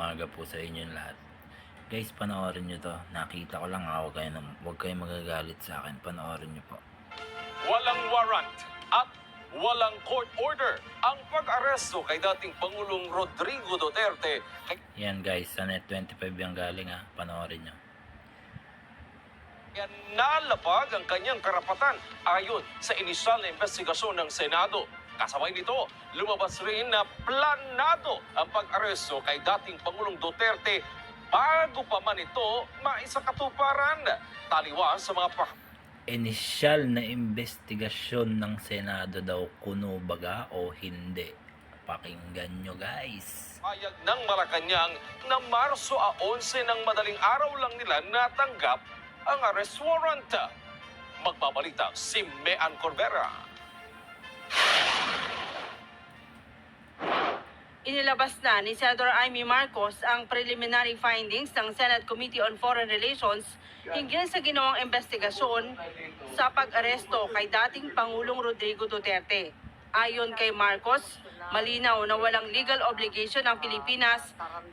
umaga po sa inyong lahat. Guys, panoorin nyo to. Nakita ko lang, huwag kayong magagalit sa akin. Panoorin nyo po. Walang warrant at walang court order ang pag-aresto kay dating Pangulong Rodrigo Duterte. Yan guys, sa Net 25 yung galing ha. Panoorin nyo. Kaya nalapag ang kanyang karapatan ayon sa inisyal na investigasyon ng Senado. Kasabay nito, lumabas rin na planado ang pag-aresto kay dating Pangulong Duterte bago pa man ito maisakatuparan. Taliwas sa mga Inisyal na investigasyon ng Senado daw, kuno baga o hindi. Pakinggan nyo guys. payag ng Malacanang na Marso 11 ng madaling araw lang nila natanggap ang arrest warrant. Magbabalita si Mean Corbera. Inilabas na ni Senator Amy Marcos ang preliminary findings ng Senate Committee on Foreign Relations hinggil sa ginawang investigasyon sa pag-aresto kay dating Pangulong Rodrigo Duterte. Ayon kay Marcos, malinaw na walang legal obligation ng Pilipinas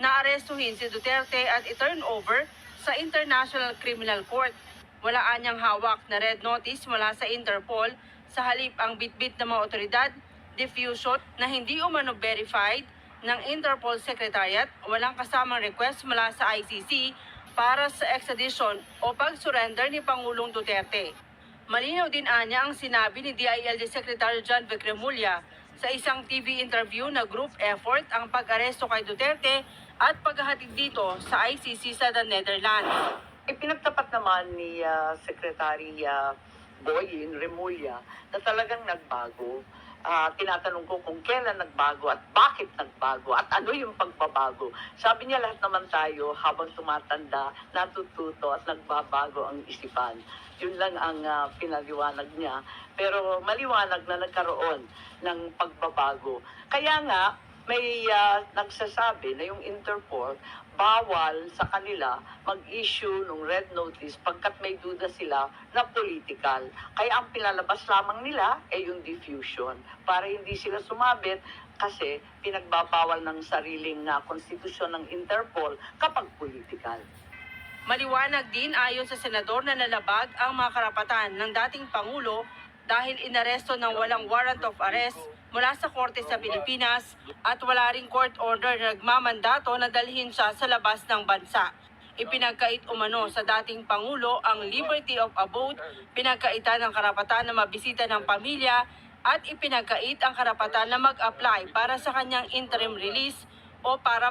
na arestuhin si Duterte at i-turn over sa International Criminal Court. Wala anyang hawak na red notice mula sa Interpol, sa halip ang bitbit ng mga otoridad, diffusion na hindi umano verified ng Interpol Secretariat, walang kasamang request mula sa ICC para sa extradition o pag-surrender ni Pangulong Duterte. Malinaw din anya ang sinabi ni DILG Secretary John Vic Remulla sa isang TV interview na group effort ang pag-aresto kay Duterte at paghahatid dito sa ICC sa The Netherlands. Ipinagtapat naman ni Secretary Boyin Remulla na talagang nagbago. Tinatanong ko kung kailan nagbago at bakit nagbago at ano yung pagbabago. Sabi niya lahat naman tayo habang tumatanda, natututo at nagbabago ang isipan. Yun lang ang pinaliwanag niya. Pero maliwanag na nagkaroon ng pagbabago. Kaya nga, may nagsasabi na yung Interpol bawal sa kanila mag-issue ng red notice pagkat may duda sila na political. Kaya ang pinalabas lamang nila ay yung diffusion para hindi sila sumabit kasi pinagbabawal ng sariling konstitusyon ng Interpol kapag political. Maliwanag din ayon sa senador na nalabag ang mga karapatan ng dating Pangulo dahil inaresto ng walang warrant of arrest mula sa korte sa Pilipinas at wala ring court order na nagmamandato na dalhin siya sa labas ng bansa. Ipinagkait umano sa dating Pangulo ang liberty of abode, pinagkaitan ng karapatan na mabisita ng pamilya at ipinagkait ang karapatan na mag-apply para sa kanyang interim release o para